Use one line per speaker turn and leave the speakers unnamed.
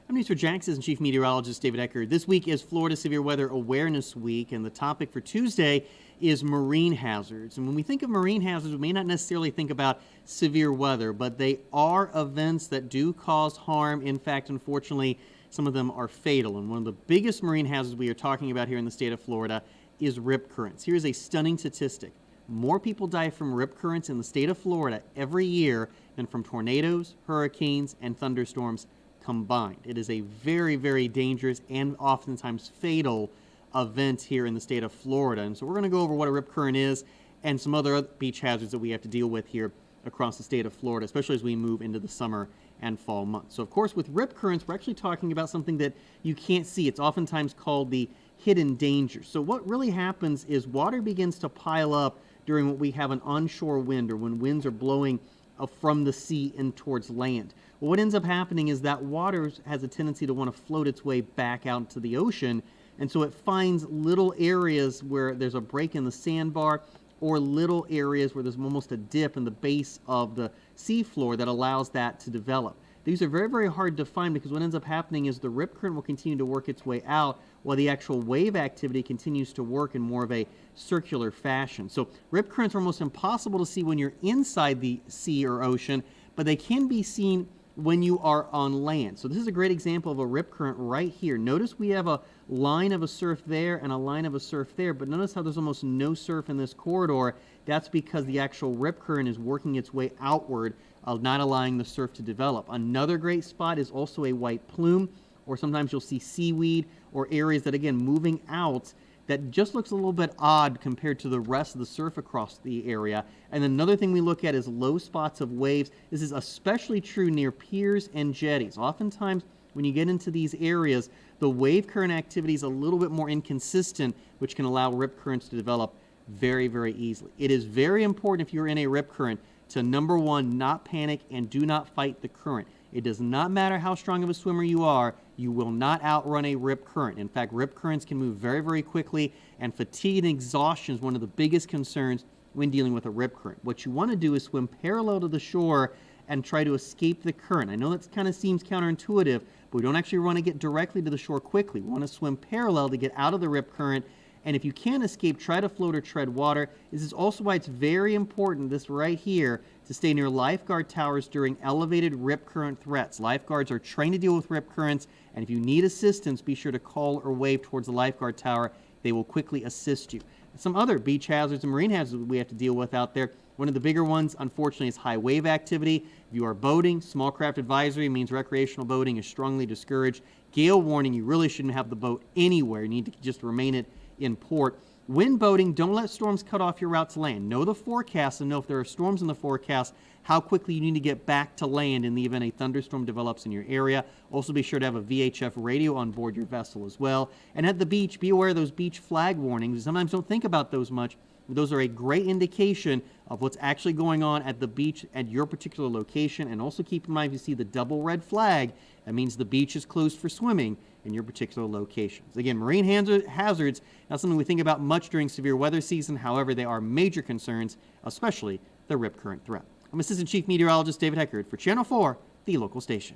I'm News4 Jax's Chief Meteorologist David Eckert. This week is Florida Severe Weather Awareness Week, and the topic for Tuesday is marine hazards. And when we think of marine hazards, we may not necessarily think about severe weather, but they are events that do cause harm. In fact, unfortunately, some of them are fatal. And one of the biggest marine hazards we are talking about here in the state of Florida is rip currents. Here's a stunning statistic. More people die from rip currents in the state of Florida every year than from tornadoes, hurricanes, and thunderstorms combined. It is a very, very dangerous and oftentimes fatal event here in the state of Florida. And so we're going to go over what a rip current is and some other beach hazards that we have to deal with here across the state of Florida, especially as we move into the summer and fall months. So of course, with rip currents, we're actually talking about something that you can't see. It's oftentimes called the hidden danger. So what really happens is water begins to pile up during what we have an onshore wind, or when winds are blowing from the sea in towards land. Well, what ends up happening is that water has a tendency to want to float its way back out into the ocean, and so it finds little areas where there's a break in the sandbar, or little areas where there's almost a dip in the base of the seafloor that allows that to develop. These are very, very hard to find because what ends up happening is the rip current will continue to work its way out while the actual wave activity continues to work in more of a circular fashion. So rip currents are almost impossible to see when you're inside the sea or ocean, but they can be seen when you are on land. So this is a great example of a rip current right here. Notice we have a line of a surf there and a line of a surf there, but notice how there's almost no surf in this corridor. That's because the actual rip current is working its way outward, not allowing the surf to develop. Another great spot is also a white plume, or sometimes you'll see seaweed or areas that, again, moving out that just looks a little bit odd compared to the rest of the surf across the area. And another thing we look at is low spots of waves. This is especially true near piers and jetties. Oftentimes, when you get into these areas, the wave current activity is a little bit more inconsistent, which can allow rip currents to develop very, very easily. It is very important if you're in a rip current to, number one, not panic and do not fight the current. It does not matter how strong of a swimmer you are, you will not outrun a rip current. In fact, rip currents can move very, very quickly, and fatigue and exhaustion is one of the biggest concerns when dealing with a rip current. What you want to do is swim parallel to the shore and try to escape the current. I know that kind of seems counterintuitive, but we don't actually want to get directly to the shore quickly. We want to swim parallel to get out of the rip current, and if you can't escape, try to float or tread water. This is also why it's very important, this right here, to stay near lifeguard towers during elevated rip current threats. Lifeguards are trained to deal with rip currents, and if you need assistance, be sure to call or wave towards the lifeguard tower. They will quickly assist you. Some other beach hazards and marine hazards we have to deal with out there. One of the bigger ones, unfortunately, is high wave activity. If you are boating, small craft advisory means recreational boating is strongly discouraged. Gale warning, you really shouldn't have the boat anywhere. You need to just remain it in port. When boating, don't let storms cut off your route to land. Know the forecast and know if there are storms in the forecast, how quickly you need to get back to land in the event a thunderstorm develops in your area. Also be sure to have a VHF radio on board your vessel as well. And at the beach, be aware of those beach flag warnings. We sometimes don't think about those much. Those are a great indication of what's actually going on at the beach at your particular location. And also keep in mind, if you see the double red flag, that means the beach is closed for swimming in your particular locations. Again, marine hazards, not something we think about much during severe weather season. However, they are major concerns, especially the rip current threat. I'm Assistant Chief Meteorologist David Eckert for Channel 4, the local station.